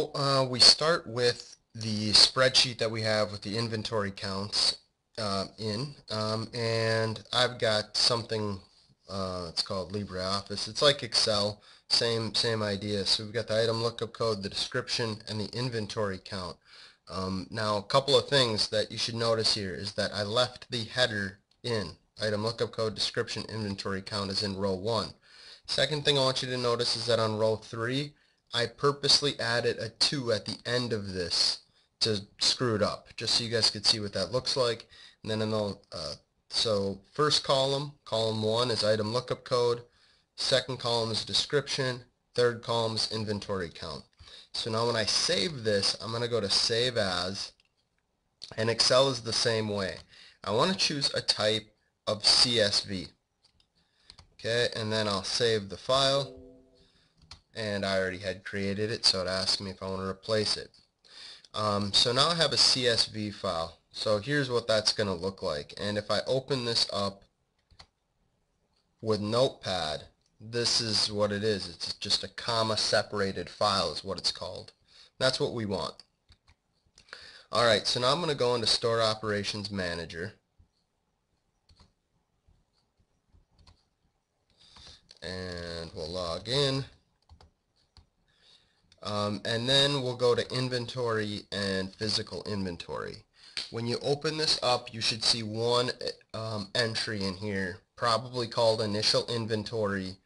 So we start with the spreadsheet that we have with the inventory counts and I've got something it's called LibreOffice. It's like Excel, same idea. So we've got the item lookup code, the description, and the inventory count. Now a couple of things that you should notice here is that I left the header in. Item lookup code, description, inventory count is in row 1. Second thing I want you to notice is that on row 3 I purposely added a 2 at the end of this to screw it up, just so you guys could see what that looks like. And then in the so first column 1 is item lookup code, second column is description, third column is inventory count. So now when I save this, I'm going to go to Save As, and Excel is the same way. I want to choose a type of CSV. Okay, and then I'll save the file, and I already had created it, so it asked me if I want to replace it. So now I have a CSV file. So here's what that's going to look like. And if I open this up with Notepad, this is what it is. It's just a comma separated file is what it's called. That's what we want. Alright, so now I'm going to go into Store Operations Manager. And we'll log in. And then we'll go to Inventory and Physical Inventory. When you open this up, you should see one entry in here, probably called Initial Inventory.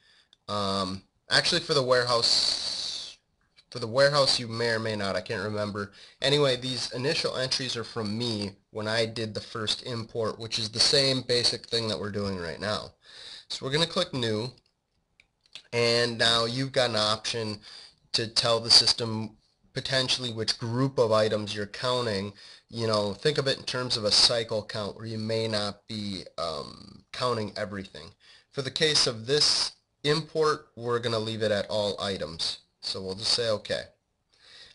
Actually, for the warehouse you may or may not, I can't remember. Anyway, these initial entries are from me when I did the first import, which is the same basic thing that we're doing right now. So we're going to click New, and now you've got an option to tell the system potentially which group of items you're counting. You know, think of it in terms of a cycle count where you may not be counting everything. For the case of this import, we're going to leave it at all items. So we'll just say OK.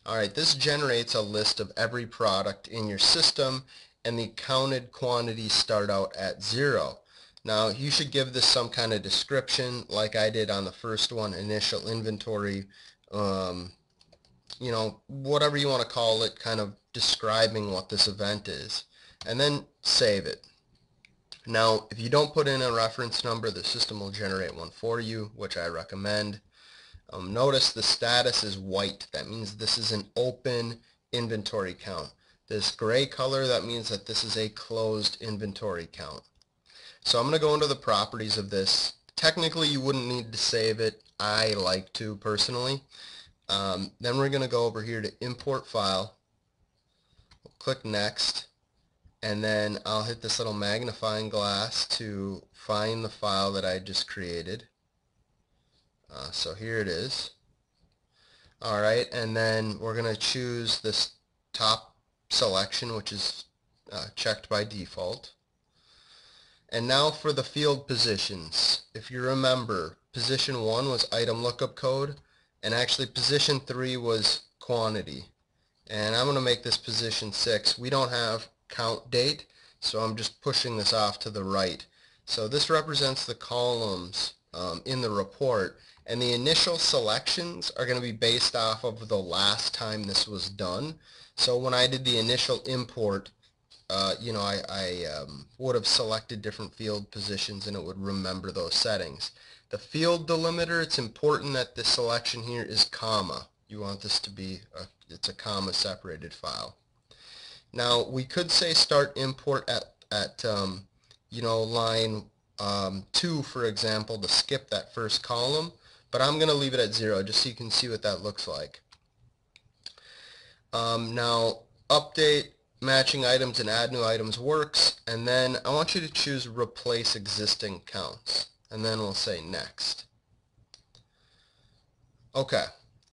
Alright, this generates a list of every product in your system, and the counted quantities start out at 0. Now you should give this some kind of description like I did on the first one, initial inventory. You know, whatever you want to call it, kind of describing what this event is, and then save it. Now if you don't put in a reference number, the system will generate one for you, which I recommend. Notice the status is white. That means this is an open inventory count. This gray color, that means that this is a closed inventory count. So I'm going to go into the properties of this. Technically you wouldn't need to save it. I like to personally. Then we're going to go over here to Import File. We'll click Next, and then I'll hit this little magnifying glass to find the file that I just created. So here it is. Alright, and then we're going to choose this top selection, which is checked by default. And now for the field positions. If you remember, position 1 was item lookup code, and actually position 3 was quantity. And I'm going to make this position 6. We don't have count date, so I'm just pushing this off to the right. So this represents the columns in the report, and the initial selections are going to be based off of the last time this was done. So when I did the initial import, you know, I would have selected different field positions and it would remember those settings. The field delimiter, it's important that the selection here is comma. You want this to be, it's a comma separated file. Now we could say start import at you know, line 2, for example, to skip that first column, but I'm going to leave it at 0 just so you can see what that looks like. Now update matching items and add new items works, and then I want you to choose replace existing counts, and then we'll say next. Okay,